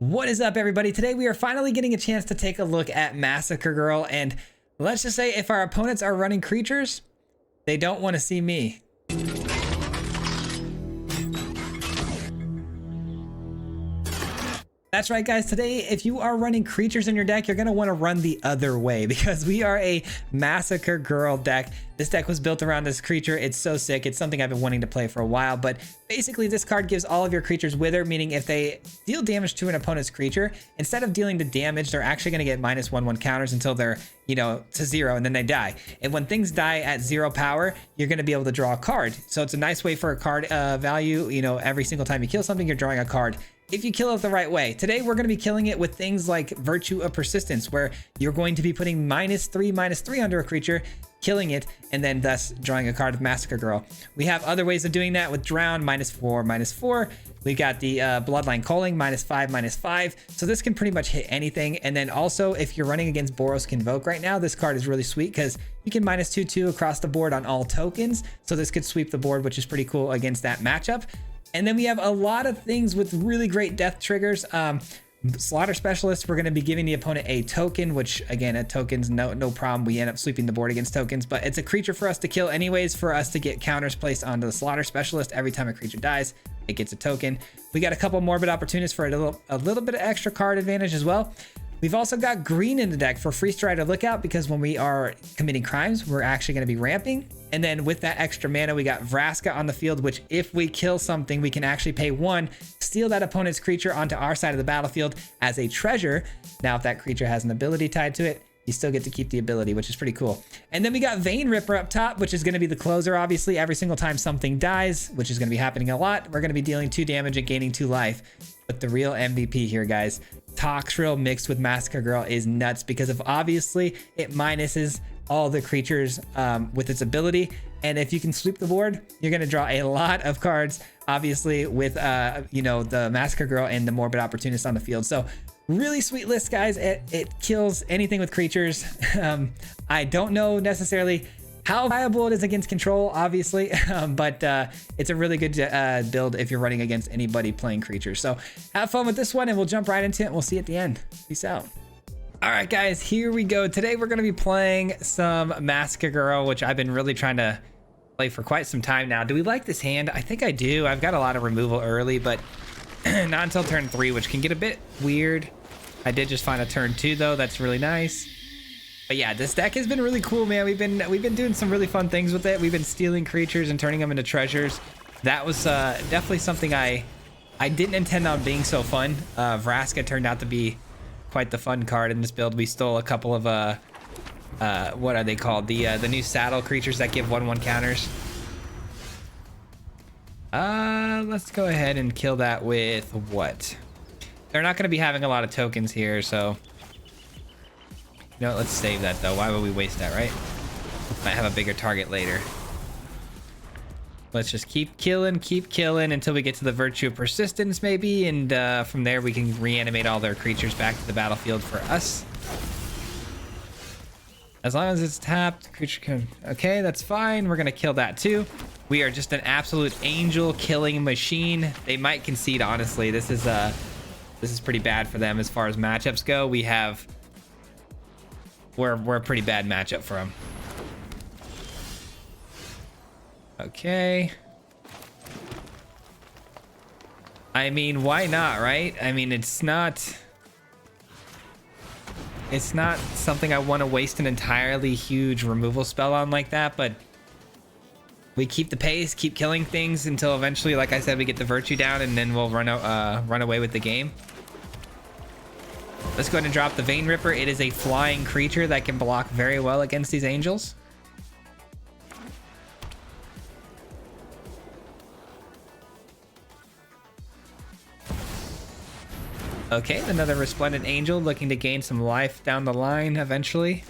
What is up, everybody? Today we are finally getting a chance to take a look at Massacre Girl, and let's just say if our opponents are running creatures, they don't want to see me. That's right, guys. Today, if you are running creatures in your deck, you're going to want to run the other way because we are a Massacre Girl deck. This deck was built around this creature. It's so sick. It's something I've been wanting to play for a while, but basically this card gives all of your creatures Wither, meaning if they deal damage to an opponent's creature, instead of dealing the damage, they're actually going to get -1/1 counters until they're, to 0, and then they die. And when things die at 0 power, you're going to be able to draw a card. So it's a nice way for a card value. Every single time you kill something, you're drawing a card. If you kill it the right way. Today, we're going to be killing it with things like Virtue of Persistence, where you're going to be putting -3/3 under a creature, killing it, and then thus drawing a card of Massacre Girl. We have other ways of doing that with Drown, -4/4. We got the Bloodline Culling, -5/5. So this can pretty much hit anything. And then also, if you're running against Boros Convoke right now, this card is really sweet because you can -2/2 across the board on all tokens. So this could sweep the board, which is pretty cool against that matchup. And then we have a lot of things with really great death triggers. Slaughter Specialist, we're going to be giving the opponent a token, which again, at tokens, no problem. We end up sweeping the board against tokens, but it's a creature for us to kill anyways, for us to get counters placed onto the Slaughter Specialist. Every time a creature dies, it gets a token. We got a couple Morbid Opportunists for a little bit of extra card advantage as well. We've also got green in the deck for Free Strider Lookout, because when we are committing crimes, we're actually going to be ramping. And then with that extra mana, we got Vraska on the field, which if we kill something, we can actually pay 1, steal that opponent's creature onto our side of the battlefield as a treasure. Now, if that creature has an ability tied to it, you still get to keep the ability, which is pretty cool. And then we got Vein Ripper up top, which is going to be the closer, obviously. Every single time something dies, which is going to be happening a lot, we're going to be dealing 2 damage and gaining 2 life. But the real MVP here, guys, Toxrill mixed with Massacre Girl is nuts, because of obviously it minuses all the creatures with its ability. And if you can sweep the board, you're going to draw a lot of cards, obviously, with the Massacre Girl and the Morbid Opportunist on the field. So really sweet list, guys. It kills anything with creatures. I don't know necessarily how viable it is against control, obviously, but it's a really good build if you're running against anybody playing creatures. So have fun with this one, and we'll jump right into it, and we'll see you at the end. Peace out. All right, guys, here we go. Today we're going to be playing some Massacre Girl, which I've been really trying to play for quite some time now. Do we like this hand? I think I do. I've got a lot of removal early, but not until turn 3, which can get a bit weird. I did just find a turn 2, though. That's really nice. But yeah, this deck has been really cool, man. We've been doing some really fun things with it. We've been stealing creatures and turning them into treasures. That was definitely something I didn't intend on being so fun. Vraska turned out to be quite the fun card in this build. We stole a couple of what are they called? The new saddle creatures that give 1/1 counters. Let's go ahead and kill that with what? They're not going to be having a lot of tokens here, so no, let's save that though. Why would we waste that, right? Might have a bigger target later. Let's just keep killing until we get to the Virtue of Persistence, maybe, and from there we can reanimate all their creatures back to the battlefield for us. As long as it's tapped, creature can... Okay, that's fine. We're gonna kill that too. We are just an absolute angel killing machine. They might concede, honestly. This is pretty bad for them as far as matchups go. We're a pretty bad matchup for them. Okay. I mean, why not, right? I mean, it's not something I want to waste an entirely huge removal spell on like that, but we keep the pace, keep killing things until eventually, like I said, we get the Virtue down, and then we'll run away with the game. Let's go ahead and drop the Vein Ripper. It is a flying creature that can block very well against these angels. Okay, another Resplendent Angel looking to gain some life down the line eventually.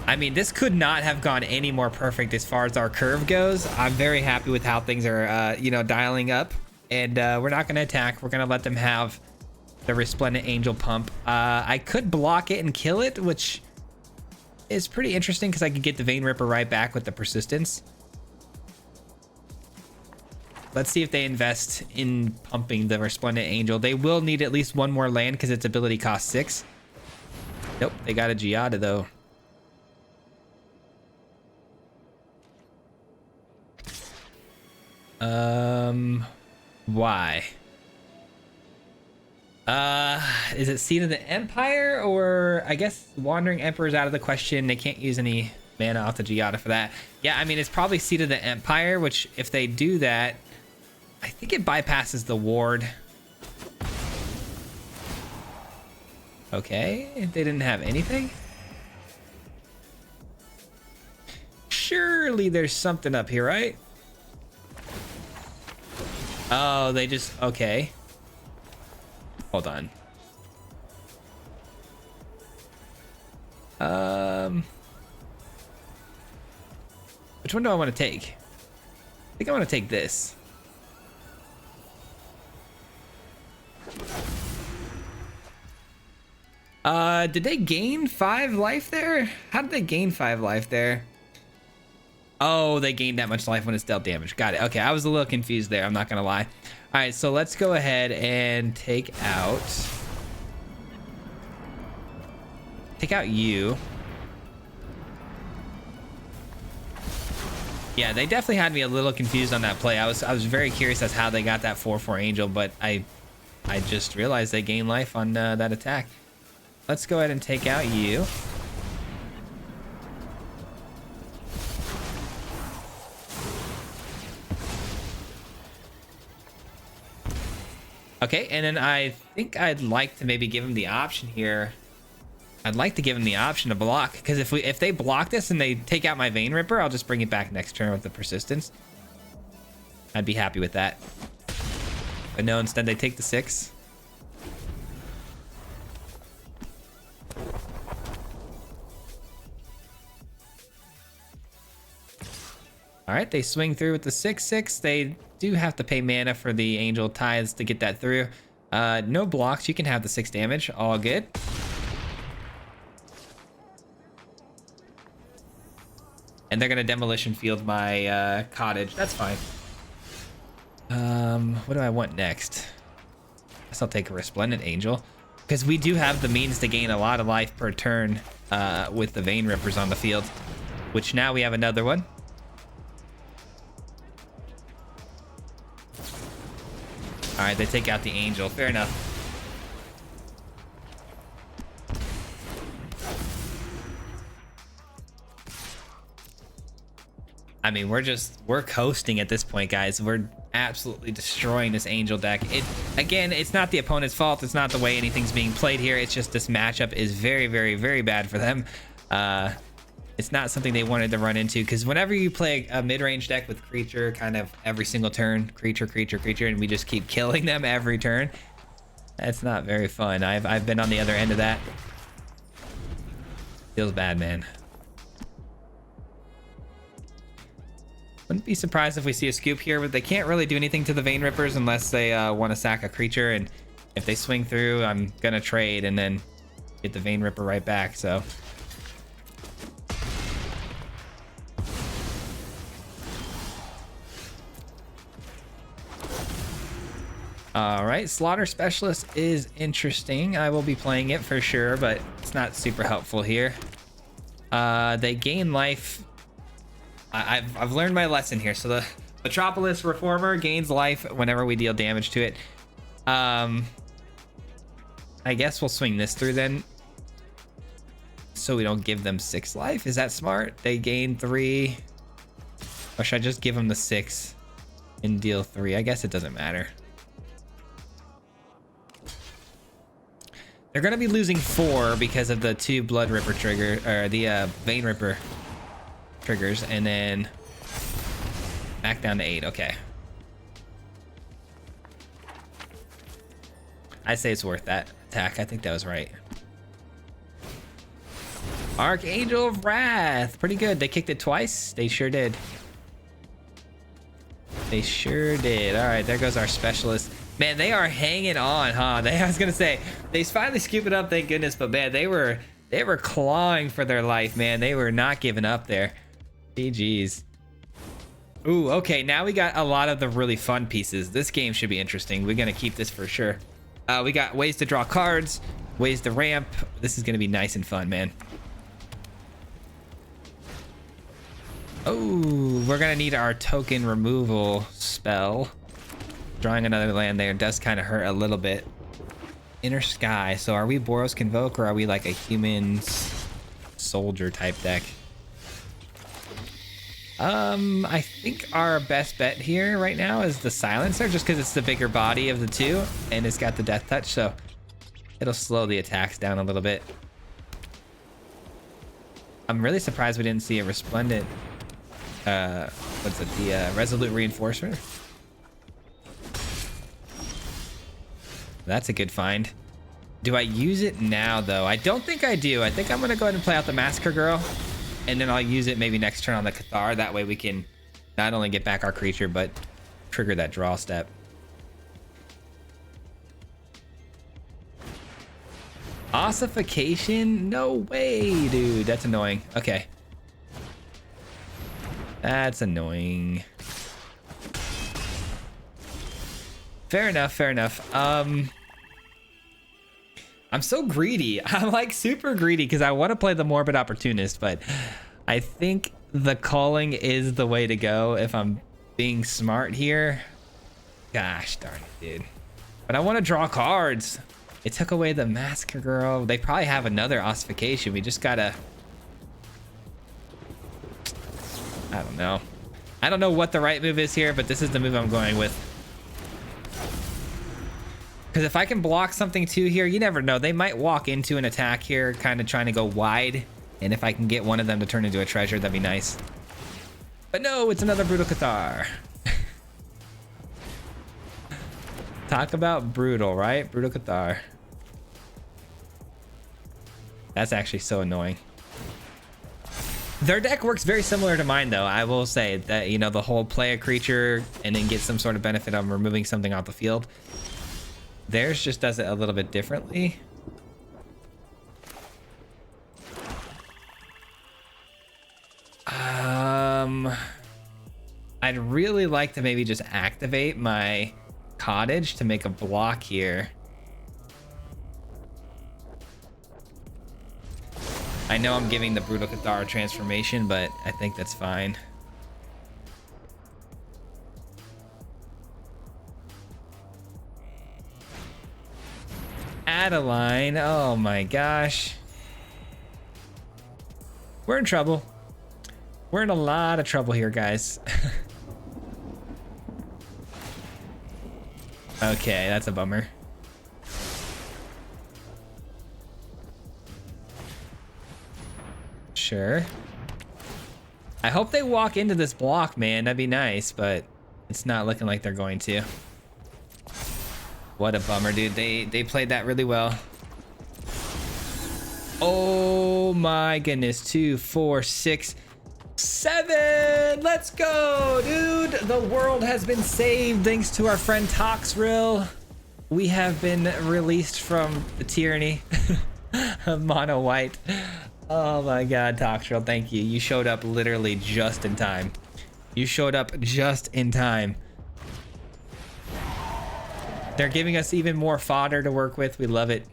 I mean, this could not have gone any more perfect as far as our curve goes. I'm very happy with how things are, dialing up. And we're not going to attack. We're going to let them have the Resplendent Angel pump. I could block it and kill it, which is pretty interesting because I could get the Vein Ripper right back with the Persistence. Let's see if they invest in pumping the Resplendent Angel. They will need at least one more land because its ability costs 6. Nope, they got a Giada though. Why? Is it Seed of the Empire, or I guess Wandering Emperor is out of the question. They can't use any mana off the Giada for that. Yeah, I mean, it's probably Seed of the Empire, which if they do that, I think it bypasses the ward. Okay, they didn't have anything. Surely there's something up here, right? Oh, they just, okay. Hold on. Which one do I want to take? I think I want to take this. Did they gain 5 life there? How did they gain 5 life there? Oh, they gained that much life when it's dealt damage. Got it. Okay, I was a little confused there. I'm not gonna lie. All right, so let's go ahead and take out you. Yeah, they definitely had me a little confused on that play. I was very curious as how they got that 4/4 angel, but I just realized they gained life on that attack. Let's go ahead and take out you. Okay, and then I think I'd like to maybe give him the option here. I'd like to give him the option to block, because if they block this and they take out my Vein Ripper, I'll just bring it back next turn with the persistence. I'd be happy with that. But no, instead they take the 6. All right, they swing through with the 6/6. They do have to pay mana for the Angel Tithes to get that through. No blocks. You can have the 6 damage. All good. And they're going to Demolition Field my cottage. That's fine. What do I want next? I guess I'll take a Resplendent Angel, because we do have the means to gain a lot of life per turn with the Vein Rippers on the field, which now we have another one. All right, they take out the Angel. Fair enough. I mean, we're coasting at this point, guys. We're absolutely destroying this Angel deck. Again, it's not the opponent's fault. It's not the way anything's being played here. It's just this matchup is very, very, very bad for them. It's not something they wanted to run into, because whenever you play a mid-range deck with creature kind of every single turn, creature, and we just keep killing them every turn, that's not very fun. I've been on the other end of that. Feels bad, man. Wouldn't be surprised if we see a scoop here, but they can't really do anything to the Vein Rippers unless they want to sack a creature, and if they swing through, I'm gonna trade and then get the Vein Ripper right back, so... All right, Slaughter Specialist is interesting. I will be playing it for sure, but it's not super helpful here. They gain life. I've learned my lesson here. So the Metropolis Reformer gains life whenever we deal damage to it. I guess we'll swing this through then, so we don't give them 6 life. Is that smart? They gain 3. Or should I just give them the 6 and deal 3? I guess it doesn't matter. They're gonna be losing 4 because of the 2 Blood Ripper trigger, or the Vein Ripper triggers, and then back down to 8. Okay. I say it's worth that attack. I think that was right. Archangel of Wrath. Pretty good. They kicked it twice. They sure did. They sure did. All right, there goes our specialist. Man, they are hanging on, huh? I was gonna say, they finally scoop it up, thank goodness, but man, they were clawing for their life, man. They were not giving up there. GG's. Ooh, okay, now we got a lot of the really fun pieces. This game should be interesting. We're gonna keep this for sure. We got ways to draw cards, ways to ramp. This is gonna be nice and fun, man. Oh, we're gonna need our token removal spell. Drawing another land there does kind of hurt a little bit. Inner Sky. So are we Boros Convoke or are we like a human soldier type deck? I think our best bet here right now is the Silencer, just because it's the bigger body of the two and it's got the death touch, so it'll slow the attacks down a little bit. I'm really surprised we didn't see a Resplendent, what's it, the Resolute Reinforcement. That's a good find. Do I use it now though? I don't think I do. I think I'm gonna go ahead and play out the Massacre Girl, and then I'll use it maybe next turn on the Cathar. That way we can not only get back our creature, but trigger that draw step. Ossification? No way, dude. That's annoying. Okay. That's annoying. Fair enough, fair enough. I'm so greedy. I'm like super greedy because I want to play the Morbid Opportunist, but I think the Calling is the way to go if I'm being smart here. Gosh darn it, dude. But I want to draw cards. It took away the Massacre Girl. They probably have another Ossification. We just gotta... I don't know. I don't know what the right move is here, but this is the move I'm going with. Because if I can block something too here, you never know. They might walk into an attack here, kind of trying to go wide. And if I can get one of them to turn into a treasure, that'd be nice. But no, it's another Brutal Cathar. Talk about brutal, right? Brutal Cathar. That's actually so annoying. Their deck works very similar to mine, though. I will say that, you know, the whole play a creature and then get some sort of benefit on removing something off the field. Theirs just does it a little bit differently. I'd really like to maybe just activate my Cottage to make a block here. I know I'm giving the Brutal Cathar transformation, but I think that's fine. Adeline, oh my gosh. We're in trouble. We're in a lot of trouble here, guys. Okay, that's a bummer. Sure. I hope they walk into this block, man. That'd be nice, but it's not looking like they're going to. What a bummer, dude. They played that really well. Oh my goodness. 2, 4, 6, 7. Let's go, dude. The world has been saved thanks to our friend Toxrill. We have been released from the tyranny of mono white. Oh my god, Toxrill, thank you. You showed up literally just in time. You showed up just in time. They're giving us even more fodder to work with. We love it.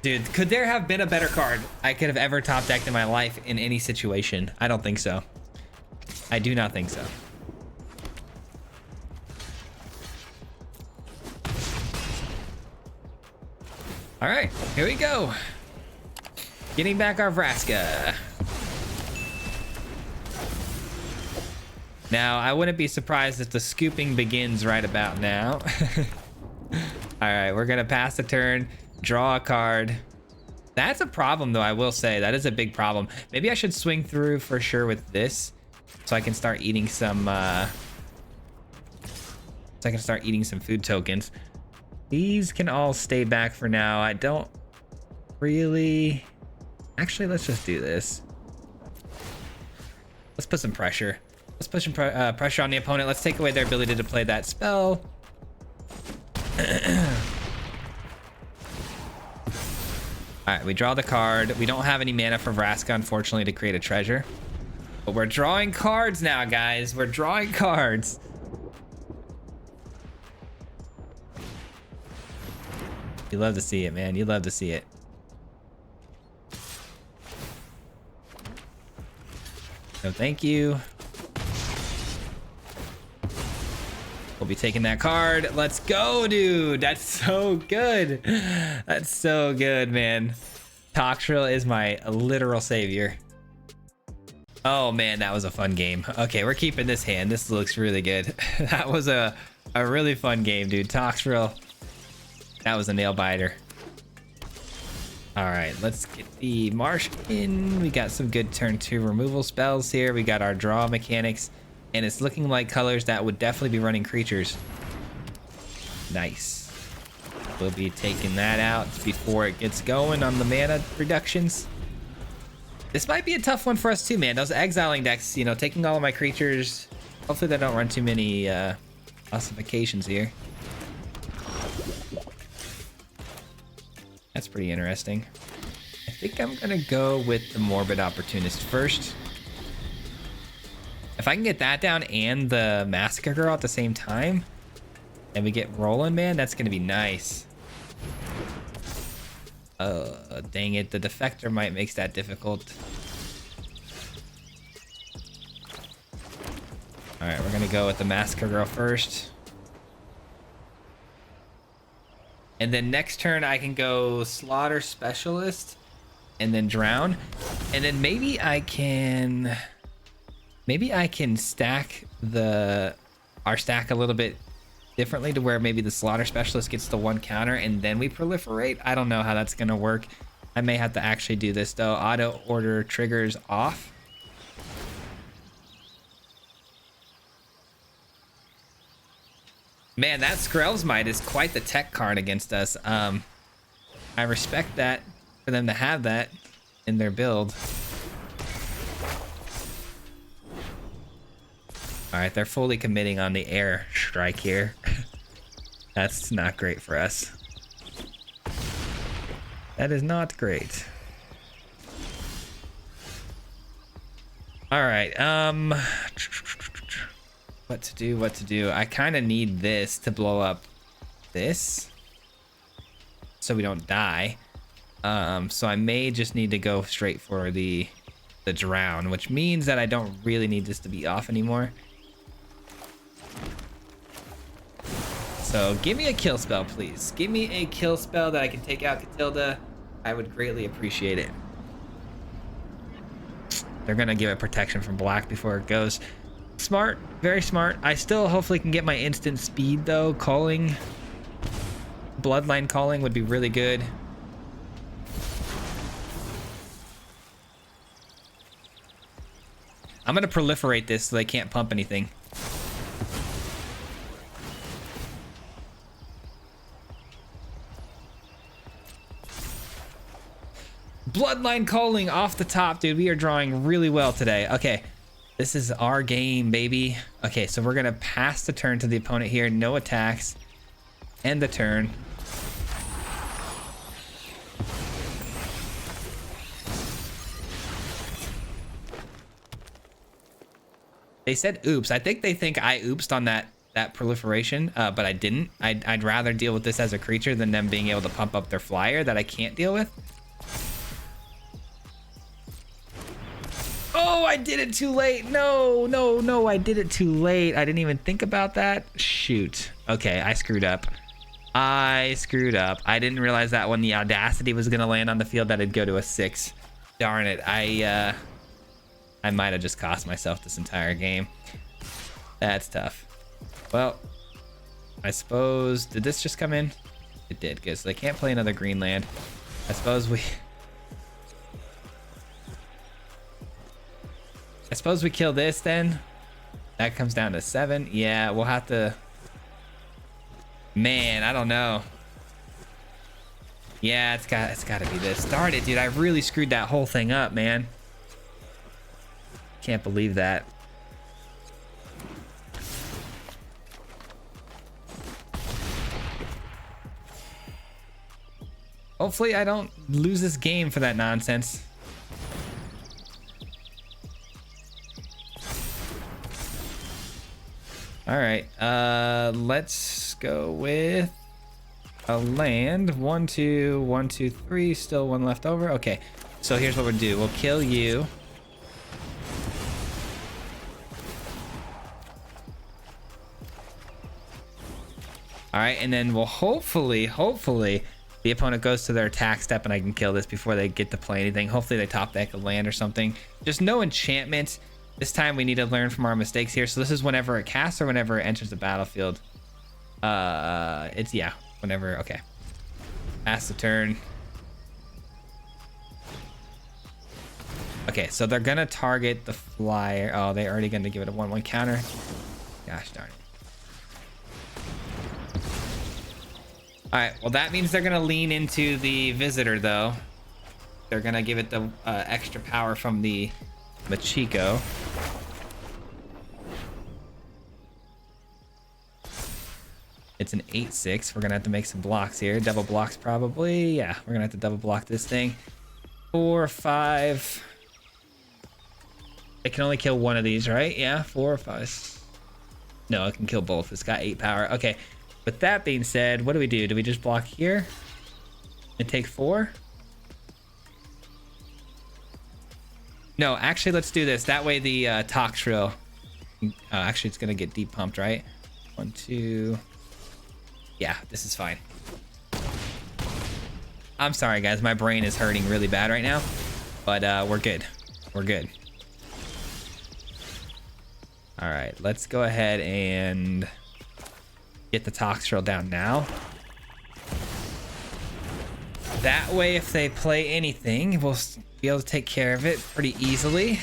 Dude, could there have been a better card I could have ever top decked in my life in any situation? I don't think so. I do not think so. All right, here we go. Getting back our Vraska. Now, I wouldn't be surprised if the scooping begins right about now. All right, we're gonna pass the turn, draw a card. That's a problem though, I will say. That is a big problem. Maybe I should swing through for sure with this so I can start eating some food tokens. These can all stay back for now. I don't really... Actually, let's just do this. Let's put some pressure. Let's put some pressure on the opponent. Let's take away their ability to play that spell. All right, we draw the card. We don't have any mana for Vraska, unfortunately, to create a treasure. But we're drawing cards now, guys. We're drawing cards. You love to see it, man. You love to see it. No, thank you. We'll be taking that card. Let's go, dude. That's so good. That's so good, man. Toxtril is my literal savior. Oh man, that was a fun game. Okay, we're keeping this hand. This looks really good. That was a really fun game, dude. Toxtril. That was a nail biter. All right, let's get the marsh in. We got some good turn 2 removal spells here. We got our draw mechanics, and it's looking like colors that would definitely be running creatures. Nice. We'll be taking that out before it gets going on the mana reductions. This might be a tough one for us too, man. Those exiling decks, you know, taking all of my creatures. Hopefully they don't run too many ossifications here. That's pretty interesting. I think I'm gonna go with the Morbid Opportunist first. If I can get that down and the Massacre Girl at the same time, and we get rolling, man, that's gonna be nice. Dang it, the Defector might makes that difficult. All right, we're gonna go with the Massacre Girl first. And then next turn I can go Slaughter Specialist and then Drown. And then maybe I can stack our stack a little bit differently to where maybe the Slaughter Specialist gets the 1 counter and then we proliferate. I don't know how that's gonna work. I may have to actually do this though. Auto order triggers off. Man, that Skrell's Might is quite the tech card against us. I respect that for them to have that in their build. All right, they're fully committing on the air strike here. That's not great for us. That is not great. All right, what to do? I kind of need this to blow up this so we don't die. So I may just need to go straight for the Drown, which means that I don't really need this to be off anymore. So give me a kill spell, please. Give me a kill spell that I can take out Catilda. I would greatly appreciate it. They're gonna give it protection from black before it goes. Smart, very smart. I still hopefully can get my instant speed though. Calling, Bloodline Calling would be really good. I'm gonna proliferate this so they can't pump anything. Bloodline Calling off the top, dude. We are drawing really well today. Okay, this is our game, baby. Okay, so we're gonna pass the turn to the opponent here. No attacks. End the turn. They said oops. I think they think I oopsed on that proliferation, but I didn't. I'd rather deal with this as a creature than them being able to pump up their flyer that I can't deal with. Oh, I did it too late. No, no, no, I did it too late. I didn't even think about that. Shoot. Okay, I screwed up. I didn't realize that when the Audacity was gonna land on the field that it'd go to a 6. Darn it. I might have just cost myself this entire game. That's tough. Well, I suppose, did this just come in? It did, because they can't play another green land. I suppose we kill this then. That comes down to 7. Yeah, we'll have to. Man, I don't know. Yeah, it's got to be this. Darn it, dude! I really screwed that whole thing up, man. Can't believe that. Hopefully, I don't lose this game for that nonsense. All right, let's go with a land. 1, 2, 1, 2, 3. Still one left over. Okay, so here's what we'll do. We'll kill you. All right, and then we'll hopefully the opponent goes to their attack step and I can kill this before they get to play anything. Hopefully they top deck a land or something. Just no enchantment. This time we need to learn from our mistakes here. So this is whenever it casts or whenever it enters the battlefield. It's, yeah, whenever. Okay, pass the turn. Okay, so they're gonna target the flyer. Oh, they're already gonna give it a 1/1 counter. Gosh darn it. All right, well, that means they're gonna lean into the visitor, though. They're gonna give it the extra power from the Machiko. It's an 8/6. We're gonna have to make some blocks here. Double blocks, probably. Yeah, we're gonna have to double block this thing. 4, 5. It can only kill one of these, right? Yeah, 4 or 5. No, it can kill both. It's got 8 power. Okay. With that being said, what do we do? Do we just block here and take 4? No, actually, let's do this. That way the Toxrill, actually, it's going to get deep pumped, right? 1, 2. Yeah, this is fine. I'm sorry, guys. My brain is hurting really bad right now, but we're good. We're good. All right, let's go ahead and get the Toxrill down now. That way, if they play anything, we'll be able to take care of it pretty easily.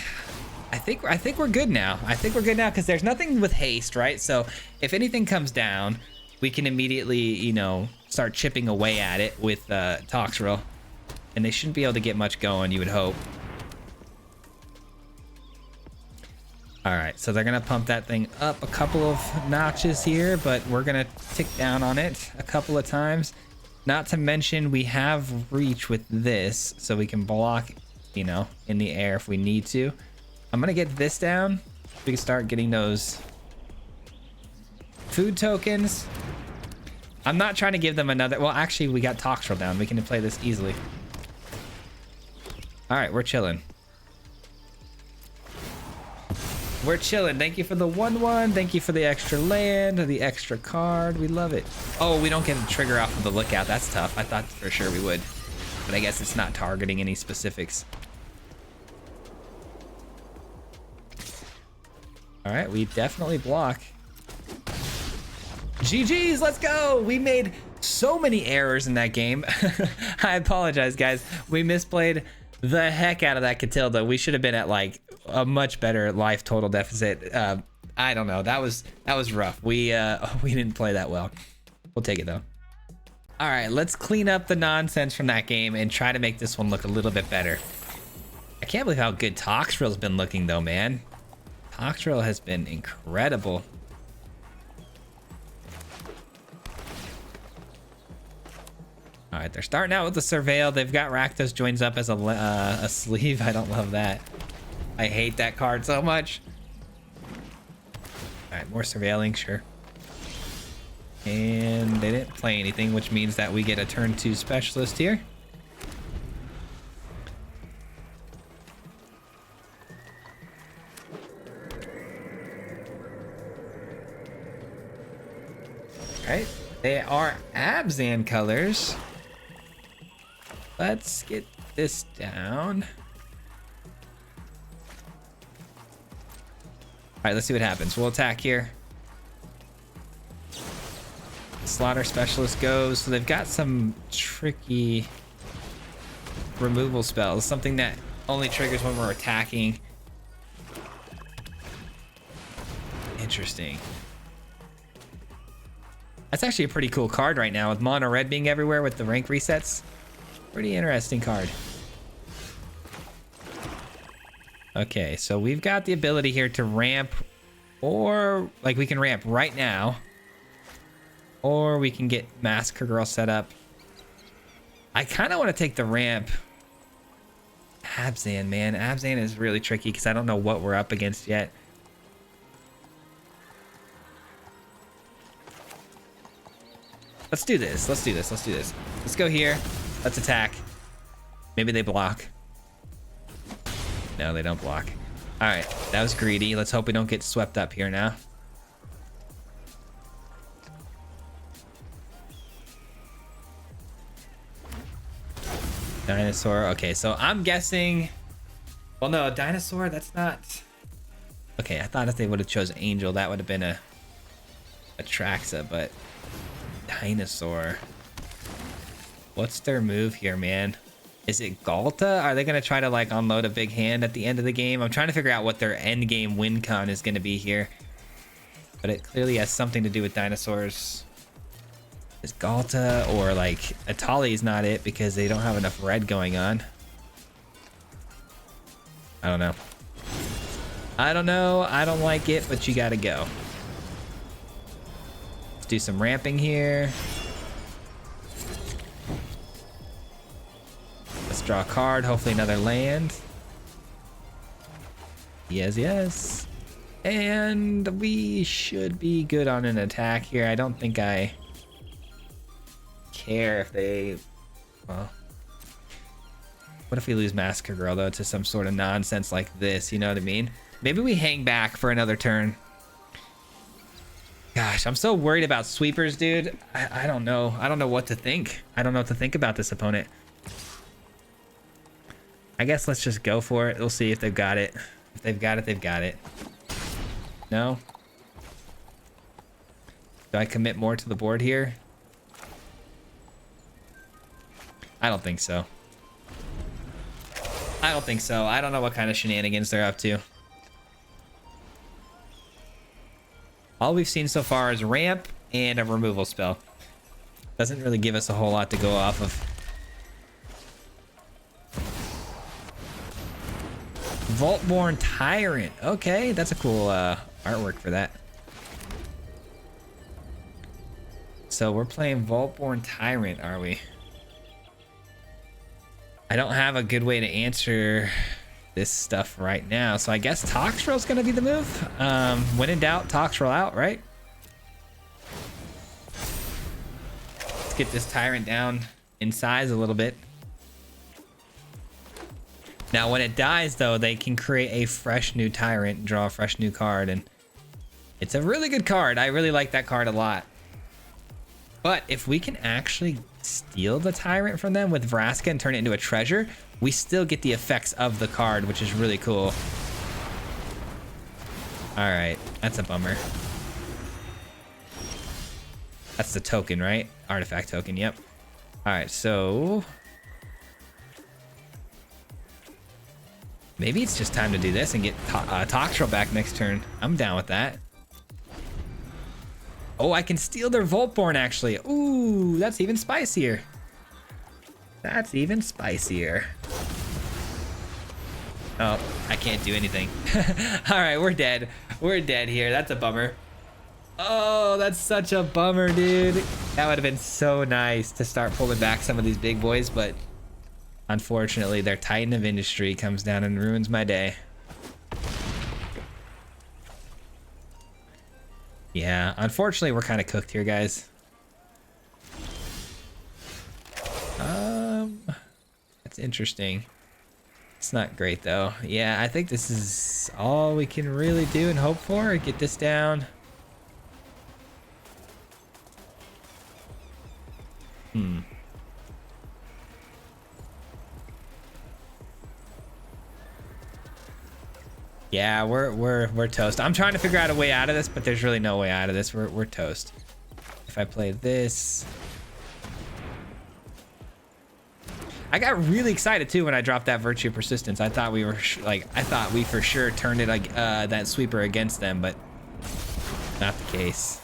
I think we're good now. I think we're good now because there's nothing with haste, right? So if anything comes down, we can immediately, you know, start chipping away at it with Toxrill, and they shouldn't be able to get much going, you would hope. All right, so they're gonna pump that thing up a couple of notches here, but we're gonna tick down on it a couple of times. Not to mention we have reach with this, so we can block, you know, in the air if we need to. I'm gonna get this down. We can start getting those food tokens. I'm not trying to give them another. Well, actually, we got Toxrill down. We can play this easily. All right, we're chilling. We're chilling. Thank you for the 1/1. Thank you for the extra land, the extra card. We love it. Oh, we don't get a trigger off of the lookout. That's tough. I thought for sure we would, but I guess it's not targeting any specifics. All right, we definitely block. GG's, let's go. We made so many errors in that game. I apologize, guys. We misplayed the heck out of that Catilda. We should have been at like a much better life total deficit. I don't know. That was rough. We didn't play that well. We'll take it though. All right, let's clean up the nonsense from that game and try to make this one look a little bit better. I can't believe how good Toxrill's been looking though, man. Toxrill has been incredible. All right, they're starting out with the Surveil. They've got Rakdos joins up as a sleeve. I don't love that. I hate that card so much. All right, more Surveiling, sure. And they didn't play anything, which means that we get a turn 2 specialist here. All right, they are Abzan colors. Let's get this down. All right, let's see what happens. We'll attack here. Slaughter specialist goes. So they've got some tricky removal spells, something that only triggers when we're attacking. Interesting. That's actually a pretty cool card right now with mono red being everywhere with the rank resets. Pretty interesting card. Okay, so we've got the ability here to ramp, or like we can ramp right now, or we can get Massacre Girl set up. I kind of want to take the ramp. Abzan, man. Abzan is really tricky because I don't know what we're up against yet. Let's do this. Let's do this. Let's do this. Let's go here. Let's attack. Maybe they block. No, they don't block. All right, that was greedy. Let's hope we don't get swept up here now. Dinosaur. Okay, so I'm guessing. Well, no, dinosaur. That's not. Okay, I thought if they would have chosen Angel, that would have been a Traxa, but dinosaur. What's their move here, man? Is it Galta? Are they gonna try to like unload a big hand at the end of the game? I'm trying to figure out what their end game win con is gonna be here, but it clearly has something to do with dinosaurs. Is Galta or like Atali's not it because they don't have enough red going on. I don't know. I don't know. I don't like it, but you gotta go. Let's do some ramping here. Let's draw a card. Hopefully another land. Yes, yes. And we should be good on an attack here. I don't think I care if they, well, what if we lose Massacre Girl though to some sort of nonsense like this, you know what I mean? Maybe we hang back for another turn. Gosh, I'm so worried about sweepers, dude. I don't know. I don't know what to think. I don't know what to think about this opponent. I guess let's just go for it. We'll see if they've got it. If they've got it, they've got it. No? Do I commit more to the board here? I don't think so. I don't think so. I don't know what kind of shenanigans they're up to. All we've seen so far is ramp and a removal spell. Doesn't really give us a whole lot to go off of. Vaultborn Tyrant. Okay, that's a cool artwork for that. So we're playing Vaultborn Tyrant, are we? I don't have a good way to answer this stuff right now, so I guess Toxtrol's gonna be the move. When in doubt, Toxtrol out, right? Let's get this Tyrant down in size a little bit. Now, when it dies, though, they can create a fresh new Tyrant, draw a fresh new card, and it's a really good card. I really like that card a lot. But if we can actually steal the Tyrant from them with Vraska and turn it into a treasure, we still get the effects of the card, which is really cool. All right, that's a bummer. That's the token, right? Artifact token, yep. All right, so maybe it's just time to do this and get Toxtrol back next turn. I'm down with that. Oh, I can steal their Vaultborn, actually. Ooh, that's even spicier. That's even spicier. Oh, I can't do anything. All right, we're dead. We're dead here. That's a bummer. Oh, that's such a bummer, dude. That would have been so nice to start pulling back some of these big boys, but unfortunately, their Titan of Industry comes down and ruins my day. Yeah, unfortunately, we're kind of cooked here, guys. That's interesting. It's not great, though. Yeah, I think this is all we can really do and hope for. Get this down. Yeah, we're toast. I'm trying to figure out a way out of this, but there's really no way out of this. We're toast. If I play this, I got really excited too when I dropped that Virtue of Persistence. I thought we were I thought we for sure turned it like that sweeper against them, but not the case.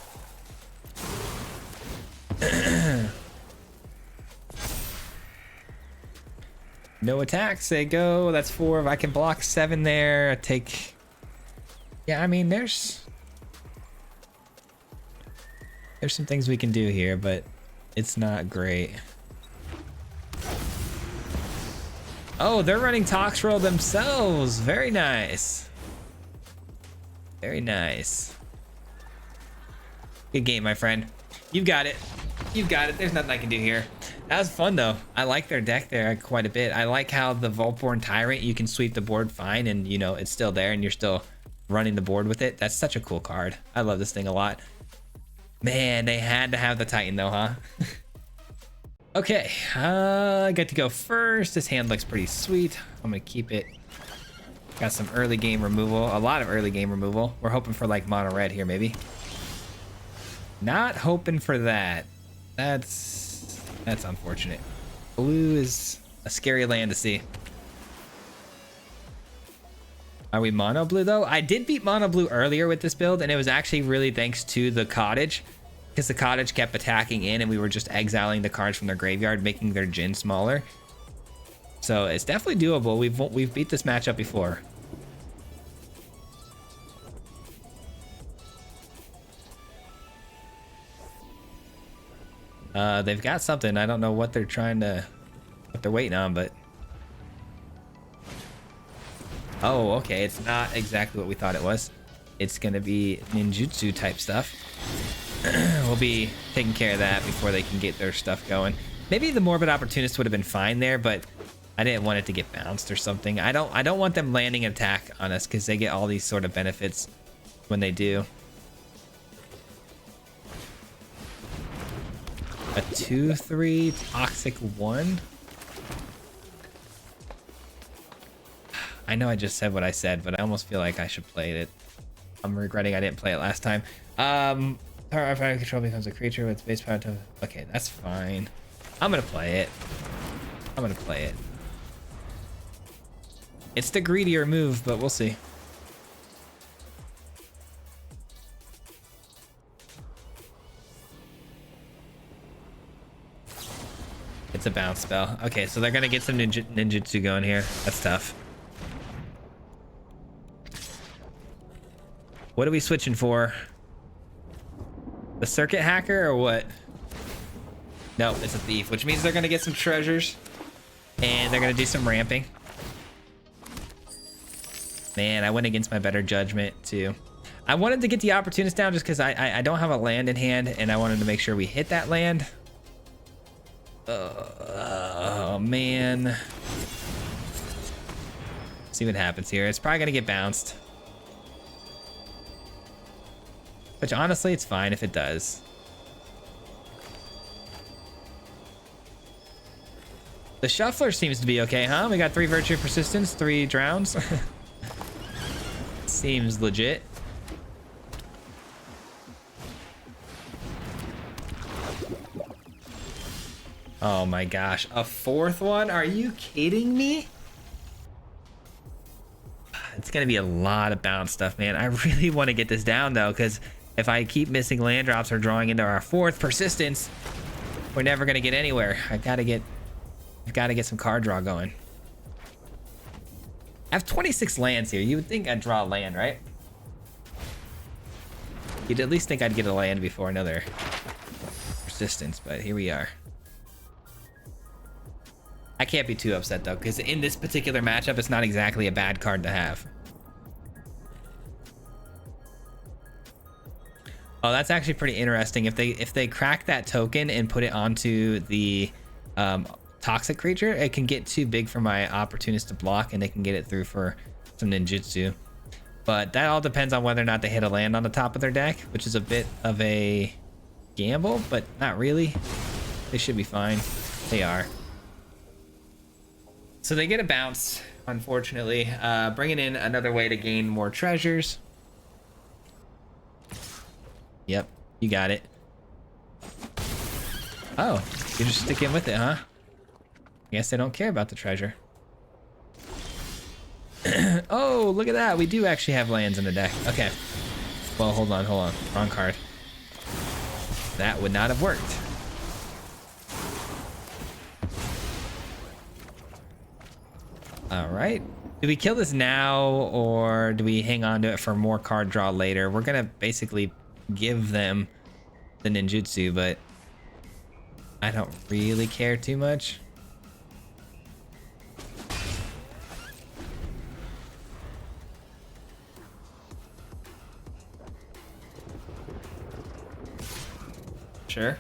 No attacks, they go. That's 4. If I can block 7 there, I take. Yeah, I mean, there's some things we can do here, but it's not great. Oh, they're running Toxtrol themselves. Very nice. Very nice. Good game, my friend. You've got it. You've got it. There's nothing I can do here. That was fun though. I like their deck there quite a bit. I like how the Voltborn Tyrant, you can sweep the board fine and you know, it's still there and you're still running the board with it. That's such a cool card. I love this thing a lot. Man, they had to have the Titan though, huh? Okay, I get to go first. This hand looks pretty sweet. I'm gonna keep it. Got some early game removal, a lot of early game removal. We're hoping for like mono red here, maybe. Not hoping for that. That's unfortunate. Blue is a scary land to see. Are we mono blue though? I did beat mono blue earlier with this build, and it was actually really thanks to the cottage, because the cottage kept attacking in and we were just exiling the cards from their graveyard, making their Jin smaller. So it's definitely doable. We've beat this matchup before. They've got something. I don't know what they're what they're waiting on, but oh, okay. It's not exactly what we thought it was. It's gonna be ninjutsu type stuff. We'll be taking care of that before they can get their stuff going. Maybe the Morbid Opportunist would have been fine there, but I didn't want it to get bounced or something. I don't want them landing an attack on us because they get all these sort of benefits when they do. A 2/3 toxic 1. I know I just said what I said, but I almost feel like I should play it. I'm regretting I didn't play it last time. Power of control becomes a creature with base power to... Okay, that's fine. I'm gonna play it. I'm gonna play it. It's the greedier move, but we'll see. It's a bounce spell. Okay, so they're gonna get some ninjutsu going here. That's tough. What are we switching for? The circuit hacker or what? No, it's a thief, which means they're gonna get some treasures and they're gonna do some ramping. Man, I went against my better judgment too. I wanted to get the opportunist down just because I don't have a land in hand and I wanted to make sure we hit that land. Oh man. See what happens here. It's probably gonna get bounced. Which honestly, it's fine if it does. The shuffler seems to be okay, huh? We got 3 virtue persistence, 3 drowns. Seems legit. Oh my gosh, a 4th one? Are you kidding me? It's gonna be a lot of bounce stuff, man. I really want to get this down though, because if I keep missing land drops or drawing into our 4th persistence, we're never gonna get anywhere. I've got to get some card draw going. I have 26 lands here. You would think I'd draw a land, right? You'd at least think I'd get a land before another persistence, but here we are. I can't be too upset though, because in this particular matchup, it's not exactly a bad card to have. Oh, that's actually pretty interesting. If they crack that token and put it onto the toxic creature, it can get too big for my opportunist to block, and they can get it through for some ninjutsu. But that all depends on whether or not they hit a land on the top of their deck, which is a bit of a gamble, but not really. They should be fine. They are. So they get a bounce, unfortunately, bringing in another way to gain more treasures. Yep, you got it. Oh, you're just sticking with it, huh? I guess they don't care about the treasure. Oh, look at that. We do actually have lands in the deck. Okay. Well, hold on. Wrong card. That would not have worked. All right. Do we kill this now or do we hang on to it for more card draw later? We're going to basically give them the ninjutsu, but I don't really care too much. Sure.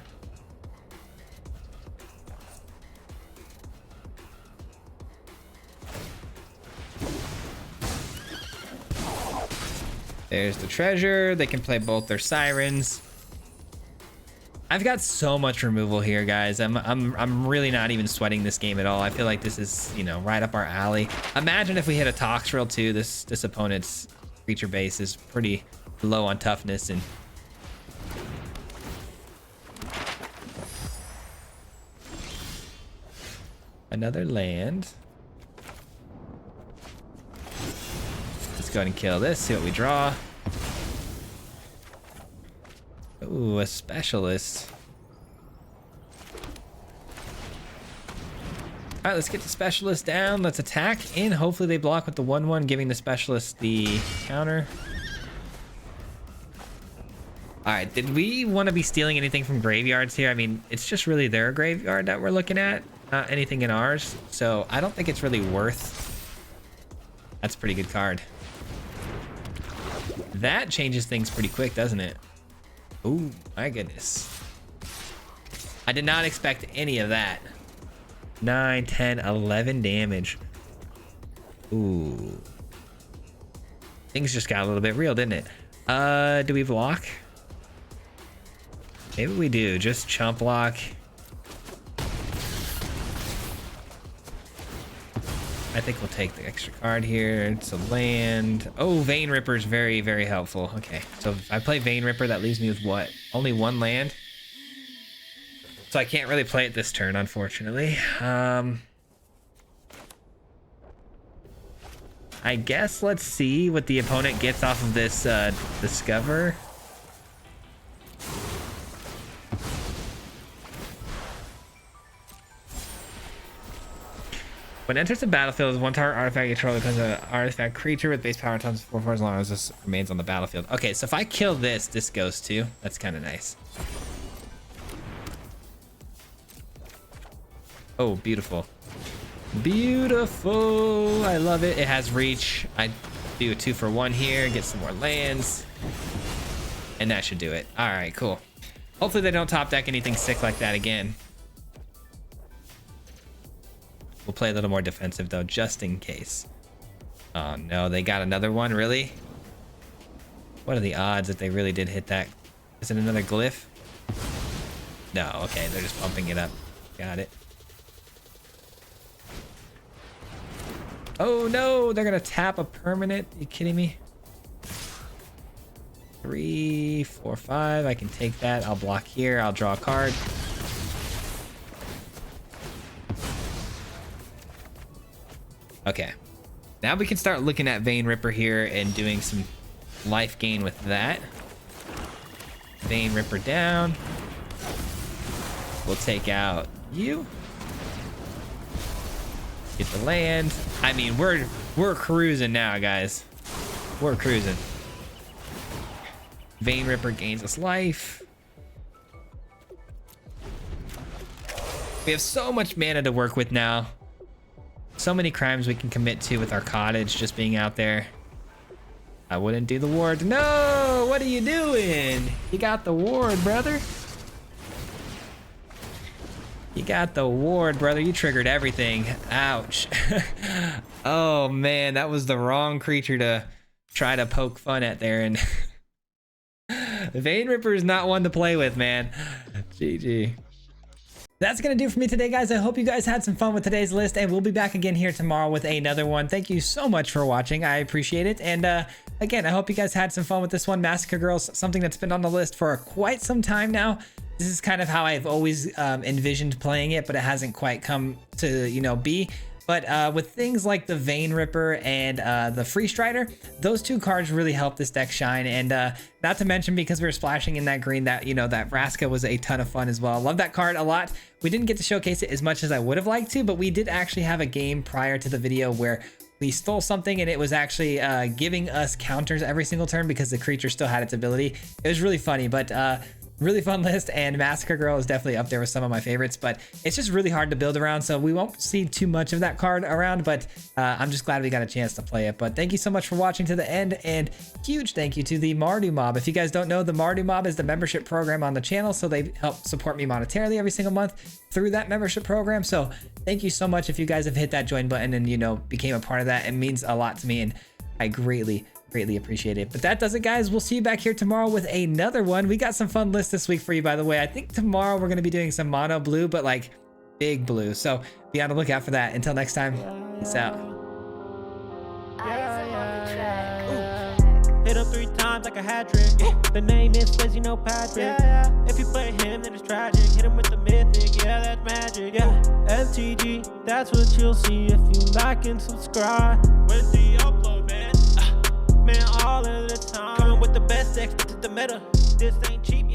There's the treasure. They can play both their sirens. I've got so much removal here, guys. I'm really not even sweating this game at all. I feel like this is, you know, right up our alley. Imagine if we hit a Toxrill too. This opponent's creature base is pretty low on toughness, and another land. Let's go ahead and kill this, see what we draw. Ooh, a specialist. All right, let's get the specialist down. Let's attack, and hopefully they block with the 1/1, giving the specialist the counter. All right, did we want to be stealing anything from graveyards here? I mean, it's just really their graveyard that we're looking at, not anything in ours. So I don't think it's really worth. That's a pretty good card. That changes things pretty quick, doesn't it? Oh my goodness. I did not expect any of that. 9, 10, 11 damage. Ooh. Things just got a little bit real, didn't it? Do we block? Maybe we do. Just chump block. I think we'll take the extra card here. It's a land. Oh, Vein Ripper is very, very helpful. Okay, so if I play Vein Ripper, that leaves me with what? Only 1 land? So I can't really play it this turn, unfortunately. I guess let's see what the opponent gets off of this Discover. When it enters the battlefield, one target artifact you control becomes an artifact creature with base power times 4 for as long as this remains on the battlefield. Okay, so if I kill this, this goes too. That's kind of nice. Oh, beautiful. Beautiful. I love it. It has reach. I do a 2 for 1 here, get some more lands. And that should do it. All right, cool. Hopefully they don't top deck anything sick like that again. We'll play a little more defensive though, just in case. Oh no, they got another one, really? What are the odds that they really did hit that? Is it another glyph? No, okay, they're just pumping it up. Got it. Oh no, they're gonna tap a permanent. Are you kidding me? 3, 4, 5. I can take that. I'll block here. I'll draw a card. Okay, now we can start looking at Vein Ripper here and doing some life gain with that. Vein Ripper down. We'll take out you. Get the land. I mean, we're cruising now, guys. We're cruising. Vein Ripper gains us life. We have so much mana to work with now. So many crimes we can commit to with our cottage just being out there. I wouldn't do the ward. No, what are you doing? You got the ward, brother. You got the ward, brother. You triggered everything. Ouch. Oh man, that was the wrong creature to try to poke fun at there. And Vein Ripper is not one to play with, man. GG. That's gonna do it for me today, guys. I hope you guys had some fun with today's list, and we'll be back again here tomorrow with another one. Thank you so much for watching. I appreciate it. And again, I hope you guys had some fun with this one. Massacre Girls, something that's been on the list for quite some time now. This is kind of how I've always envisioned playing it, but it hasn't quite come to, you know, be. But with things like the Vein Ripper and the Free Strider, those 2 cards really help this deck shine. And not to mention, because we were splashing in that green, that, you know, that Vraska was a ton of fun as well. Love that card a lot. We didn't get to showcase it as much as I would have liked to, but we did actually have a game prior to the video where we stole something and it was actually giving us counters every single turn because the creature still had its ability. It was really funny, but really fun list, and Massacre Girl is definitely up there with some of my favorites, but it's just really hard to build around, so we won't see too much of that card around, but I'm just glad we got a chance to play it. But thank you so much for watching to the end, and huge thank you to the Mardu Mob. If you guys don't know, the Mardu Mob is the membership program on the channel, so they help support me monetarily every single month through that membership program. So thank you so much if you guys have hit that join button and, you know, became a part of that. It means a lot to me, and I greatly Greatly appreciate it. But that does it, guys. We'll see you back here tomorrow with another one. We got some fun lists this week for you, by the way. I think tomorrow we're going to be doing some mono blue, but like big blue. So be on the lookout for that. Until next time, peace out. Hit him 3 times like a hat trick. The name is Swayze, no Patrick. If you play him, then it's tragic. Hit him with the mythic, yeah, that's magic. MTG, that's what you'll see if you like and subscribe. Where's the upload, man? Man, all of the time. Coming with the best decks, this is the meta. This ain't cheap.